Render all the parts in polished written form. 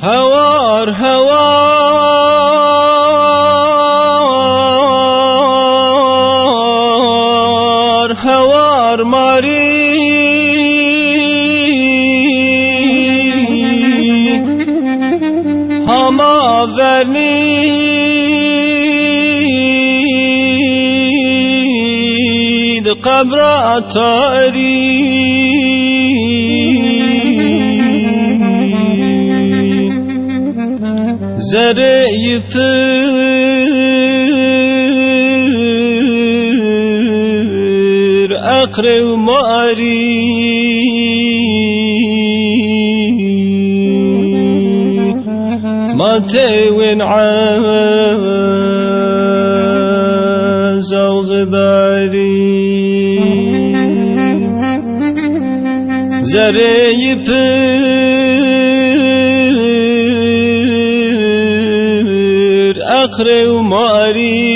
هوار هوار هوار ماری هما ورید قبر تاری زره يفر أقرأ ماري ما تيوين عاز أو غذاري زره يفر أقرأ ماري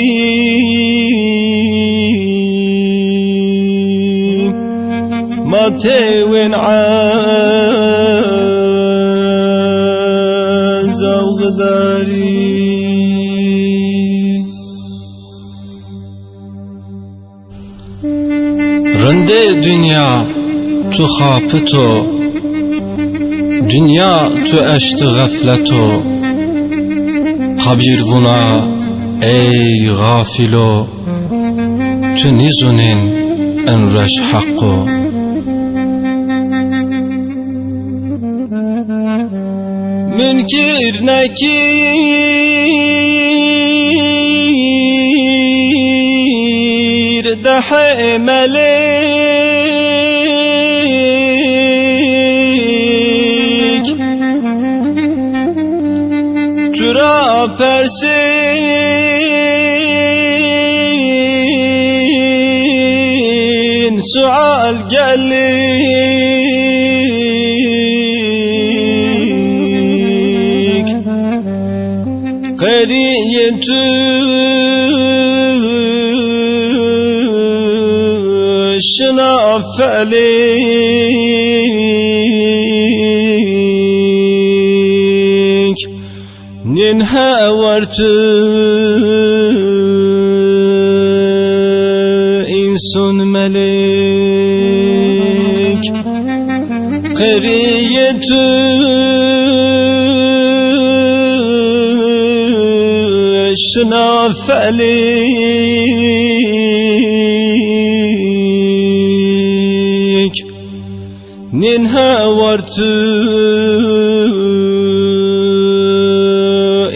ما تيوين عاز أو غداري رنده دنيا تو خاپتو دنيا تو اشت غفلتو خبير بنا ey غافلو تو نيزونين انرش حقو منكر نكير دحي ملك ترى برسين سؤال قليك قرية الشناف عليك ننها ورتو إنسان ملك قرية الشناف عليك ننها ورتو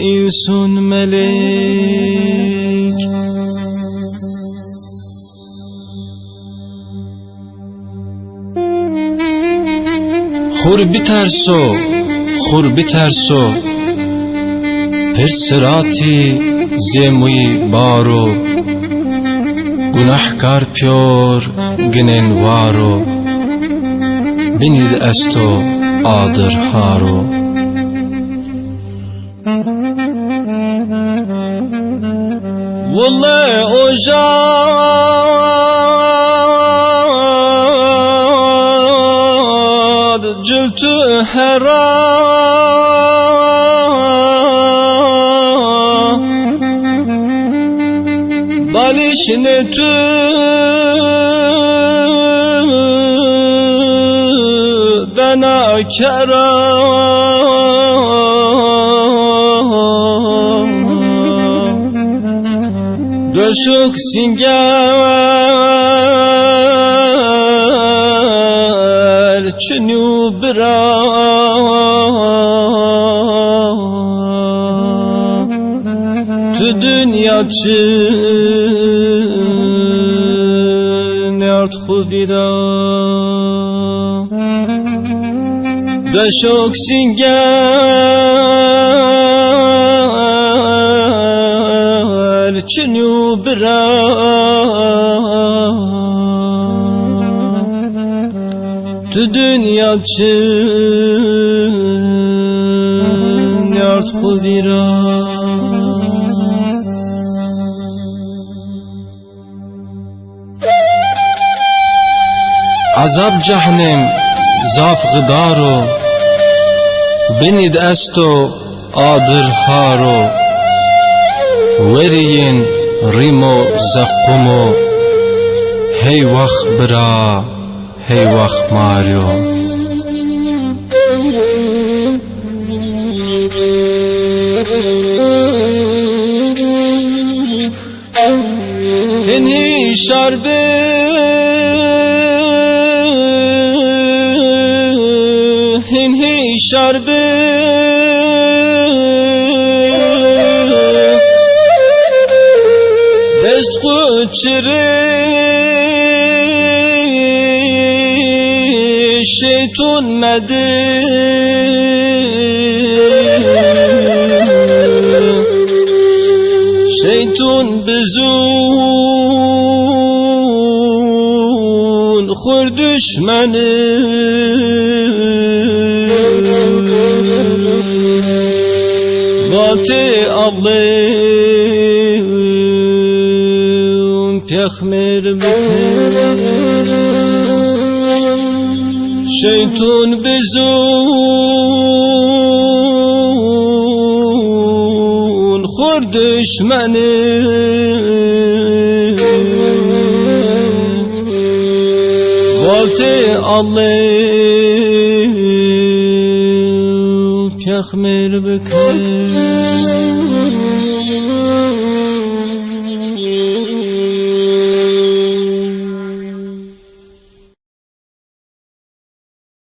إنسان ملك خور بترسو پر سراتی زموی بارو گناهکار پیور گنن وارو بنید استو آدر هارو والله أجاد جلت حرام بالش نتو بنا کرام دشوك سنگر چنو برام Tu dünya çın Yart khuvira Beşok singel Çinyu bira Tu dünya çın Yart khuvira عذاب جهنم زاف غدارو بنید استو آدر هارو ورین ریمو زقمو هی وخ برا هی وخ ماریو هنی شربه هنهي شربه دسقو چره şeytun medi şeytun bizun khur düşmanı Vati Allah'ın peyğmer bükür Şeytun bizun khur düşmanı Vati Allah'ın peyğmer bükür